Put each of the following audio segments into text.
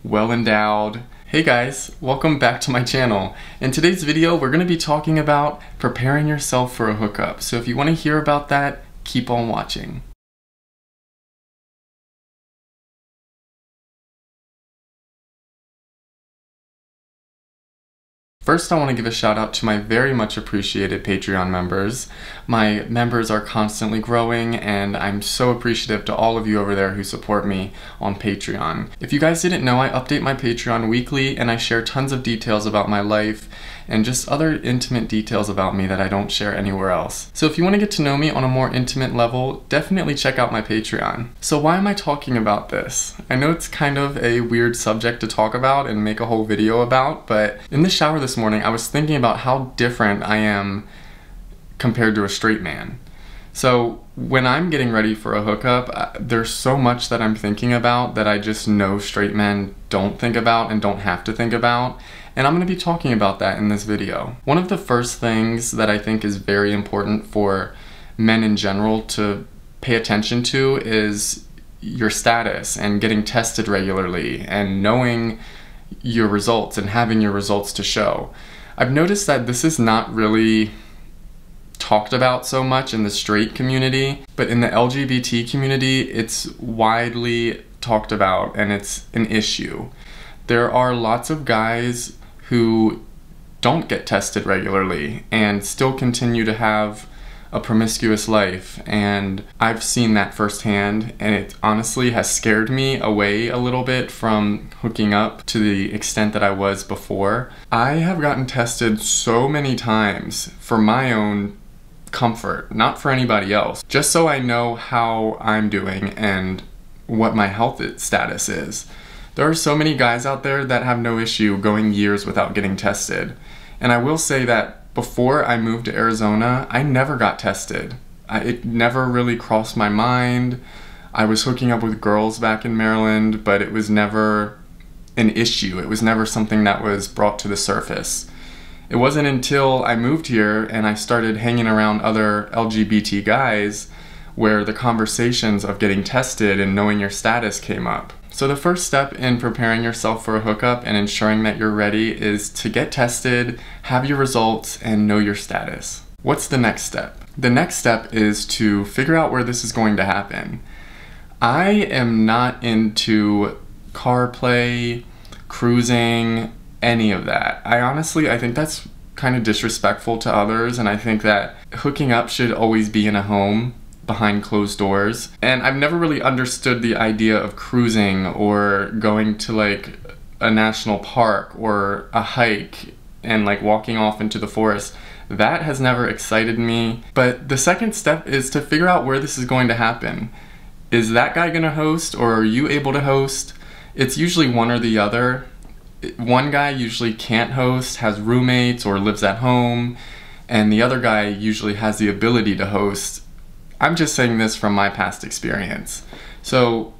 well endowed. Hey guys, welcome back to my channel. In today's video, we're going to be talking about preparing yourself for a hookup. So if you want to hear about that, keep on watching. First, I want to give a shout out to my very much appreciated Patreon members. My members are constantly growing, and I'm so appreciative to all of you over there who support me on Patreon. If you guys didn't know, I update my Patreon weekly, and I share tons of details about my life and just other intimate details about me that I don't share anywhere else. So if you want to get to know me on a more intimate level, definitely check out my Patreon. So why am I talking about this? I know it's kind of a weird subject to talk about and make a whole video about, but in the shower this morning, I was thinking about how different I am compared to a straight man. So when I'm getting ready for a hookup, there's so much that I'm thinking about that I just know straight men don't think about and don't have to think about. And I'm going to be talking about that in this video. One of the first things that I think is very important for men in general to pay attention to is your status and getting tested regularly and knowing your results and having your results to show. I've noticed that this is not really talked about so much in the straight community, but in the LGBT community, it's widely talked about and it's an issue. There are lots of guys who don't get tested regularly and still continue to have a promiscuous life, and I've seen that firsthand, and it honestly has scared me away a little bit from hooking up to the extent that I was before. I have gotten tested so many times for my own comfort, not for anybody else, just so I know how I'm doing and what my health status is. There are so many guys out there that have no issue going years without getting tested. And I will say that before I moved to Arizona, I never got tested. It never really crossed my mind. I was hooking up with girls back in Maryland, but it was never an issue. It was never something that was brought to the surface. It wasn't until I moved here and I started hanging around other LGBT guys where the conversations of getting tested and knowing your status came up. So the first step in preparing yourself for a hookup and ensuring that you're ready is to get tested, have your results, and know your status. What's the next step? The next step is to figure out where this is going to happen. I am not into car play, cruising, any of that. I think that's kind of disrespectful to others, and I think that hooking up should always be in a home behind closed doors. And I've never really understood the idea of cruising or going to like a national park or a hike and like walking off into the forest. That has never excited me. But the second step is to figure out where this is going to happen. Is that guy gonna host, or are you able to host? It's usually one or the other. One guy usually can't host, has roommates, or lives at home, and the other guy usually has the ability to host. I'm just saying this from my past experience. So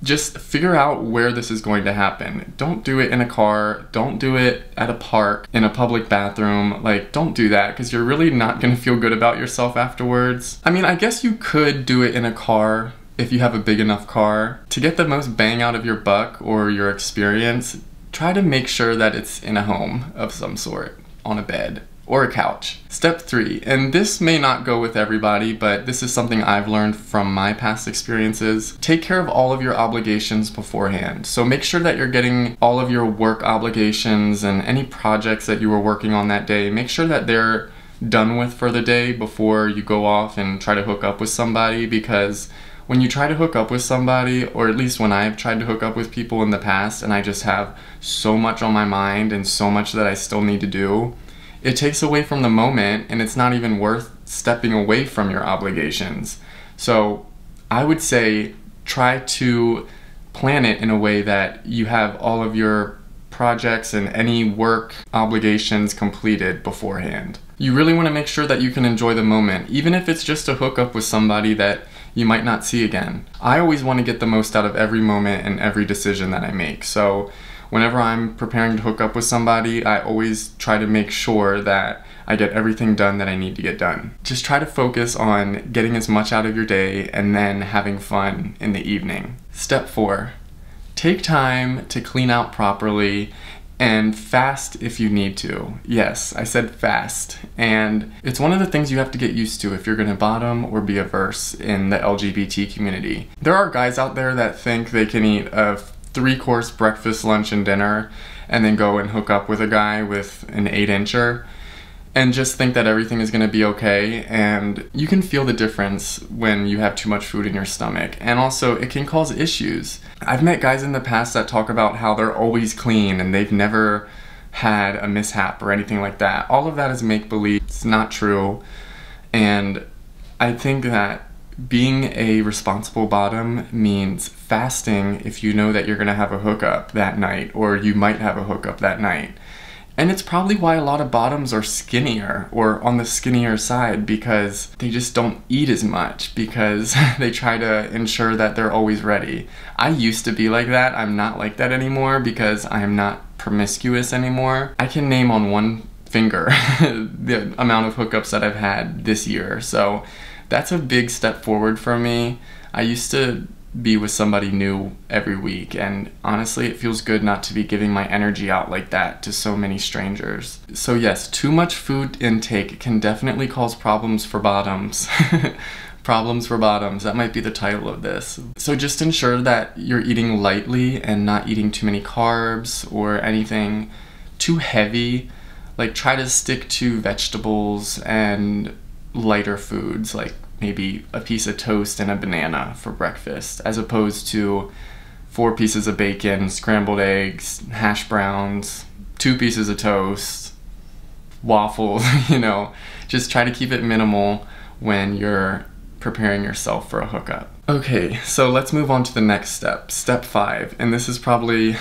just figure out where this is going to happen. Don't do it in a car, don't do it at a park, in a public bathroom. Like, don't do that, because you're really not gonna feel good about yourself afterwards. I mean, I guess you could do it in a car if you have a big enough car. To get the most bang out of your buck or your experience, try to make sure that it's in a home of some sort, on a bed or a couch. Step 3, and this may not go with everybody, but this is something I've learned from my past experiences. Take care of all of your obligations beforehand. So make sure that you're getting all of your work obligations and any projects that you were working on that day. Make sure that they're done with for the day before you go off and try to hook up with somebody, because when you try to hook up with somebody, or at least when I've tried to hook up with people in the past and I just have so much on my mind and so much that I still need to do, it takes away from the moment, and it's not even worth stepping away from your obligations. So I would say try to plan it in a way that you have all of your projects and any work obligations completed beforehand. You really want to make sure that you can enjoy the moment, even if it's just to hook up with somebody that you might not see again. I always want to get the most out of every moment and every decision that I make. So whenever I'm preparing to hook up with somebody, I always try to make sure that I get everything done that I need to get done. Just try to focus on getting as much out of your day and then having fun in the evening. Step 4, take time to clean out properly and fast if you need to. Yes, I said fast. And it's one of the things you have to get used to if you're gonna bottom or be a verse in the LGBT community. There are guys out there that think they can eat a 3-course breakfast, lunch, and dinner and then go and hook up with a guy with an 8-incher and just think that everything is gonna be okay, and you can feel the difference when you have too much food in your stomach, and also it can cause issues. I've met guys in the past that talk about how they're always clean and they've never had a mishap or anything like that. All of that is make-believe, it's not true, and I think that being a responsible bottom means fasting if you know that you're gonna have a hookup that night, or you might have a hookup that night. And it's probably why a lot of bottoms are skinnier or on the skinnier side, because they just don't eat as much because they try to ensure that they're always ready. I used to be like that. I'm not like that anymore because I am not promiscuous anymore. I can name on one finger the amount of hookups that I've had this year. So that's a big step forward for me. I used to be with somebody new every week, and honestly it feels good not to be giving my energy out like that to so many strangers. So yes, too much food intake can definitely cause problems for bottoms. Problems for bottoms, that might be the title of this. So just ensure that you're eating lightly and not eating too many carbs or anything too heavy. Like, try to stick to vegetables and lighter foods, like maybe a piece of toast and a banana for breakfast, as opposed to 4 pieces of bacon, scrambled eggs, hash browns, 2 pieces of toast, waffles, you know. Just try to keep it minimal when you're preparing yourself for a hookup. Okay, so let's move on to the next step, step 5, and this is probably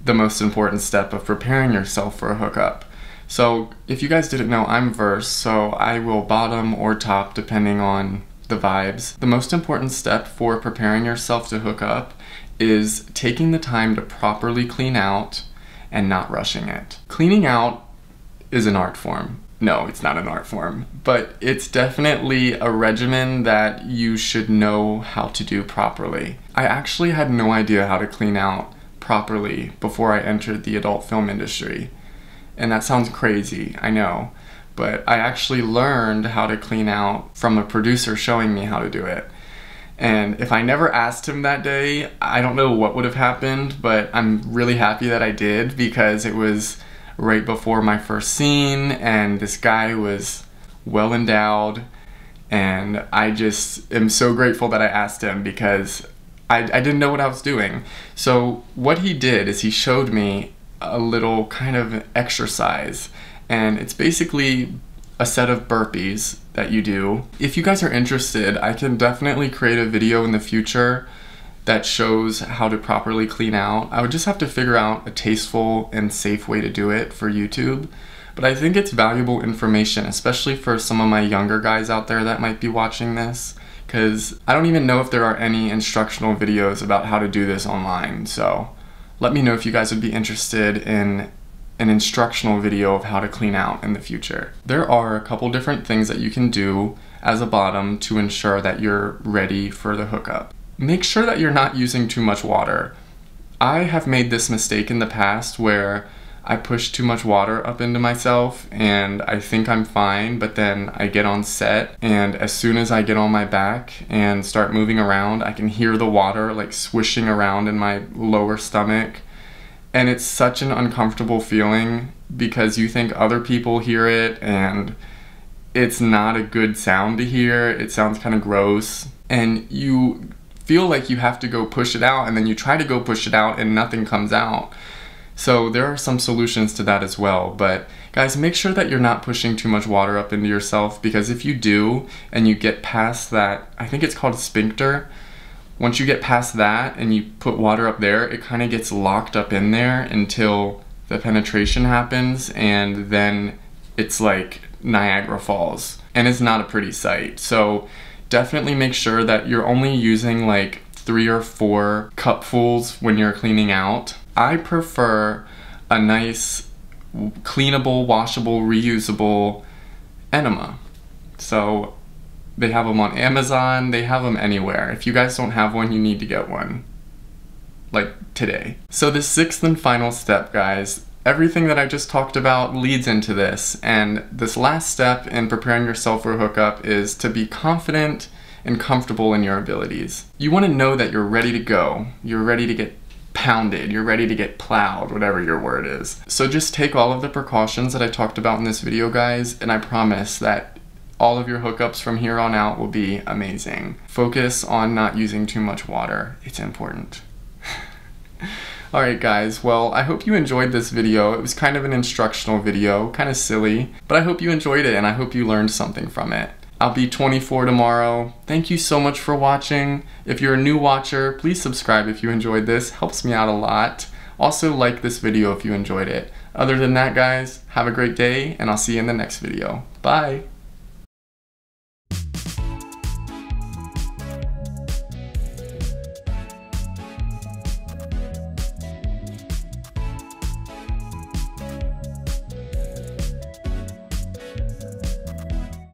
the most important step of preparing yourself for a hookup. So if you guys didn't know, I'm verse, so I will bottom or top depending on the vibes. The most important step for preparing yourself to hook up is taking the time to properly clean out and not rushing it. Cleaning out is an art form. No, it's not an art form, but it's definitely a regimen that you should know how to do properly. I actually had no idea how to clean out properly before I entered the adult film industry. And that sounds crazy, I know, but I actually learned how to clean out from a producer showing me how to do it. And if I never asked him that day, I don't know what would have happened, but I'm really happy that I did, because it was right before my first scene and this guy was well endowed, and I just am so grateful that I asked him, because I didn't know what I was doing. So what he did is he showed me a little kind of exercise, and it's basically a set of burpees that you do. If you guys are interested, I can definitely create a video in the future that shows how to properly clean out. I would just have to figure out a tasteful and safe way to do it for YouTube, but I think it's valuable information, especially for some of my younger guys out there that might be watching this, because I don't even know if there are any instructional videos about how to do this online. So let me know if you guys would be interested in an instructional video of how to clean out in the future. There are a couple different things that you can do as a bottom to ensure that you're ready for the hookup. Make sure that you're not using too much water. I have made this mistake in the past where I push too much water up into myself and I think I'm fine, but then I get on set, and as soon as I get on my back and start moving around, I can hear the water like swishing around in my lower stomach, and it's such an uncomfortable feeling because you think other people hear it, and it's not a good sound to hear. It sounds kind of gross, and you feel like you have to go push it out, and then you try to go push it out and nothing comes out. So there are some solutions to that as well, but guys, make sure that you're not pushing too much water up into yourself, because if you do and you get past that, I think it's called sphincter, once you get past that and you put water up there, it kind of gets locked up in there until the penetration happens, and then it's like Niagara Falls, and it's not a pretty sight. So definitely make sure that you're only using like 3 or 4 cupfuls when you're cleaning out. I prefer a nice, cleanable, washable, reusable enema. So they have them on Amazon, they have them anywhere. If you guys don't have one, you need to get one. like today. So the sixth and final step, guys, everything that I just talked about leads into this, and this last step in preparing yourself for a hookup is to be confident and comfortable in your abilities. You want to know that you're ready to go, you're ready to get pounded, you're ready to get plowed, whatever your word is. So just take all of the precautions that I talked about in this video, guys, and I promise that all of your hookups from here on out will be amazing. Focus on not using too much water. It's important. Alright guys, well, I hope you enjoyed this video. It was kind of an instructional video, kind of silly, but I hope you enjoyed it and I hope you learned something from it. I'll be 24 tomorrow. Thank you so much for watching. If you're a new watcher, please subscribe if you enjoyed this. Helps me out a lot. Also like this video if you enjoyed it. Other than that, guys, have a great day and I'll see you in the next video. Bye!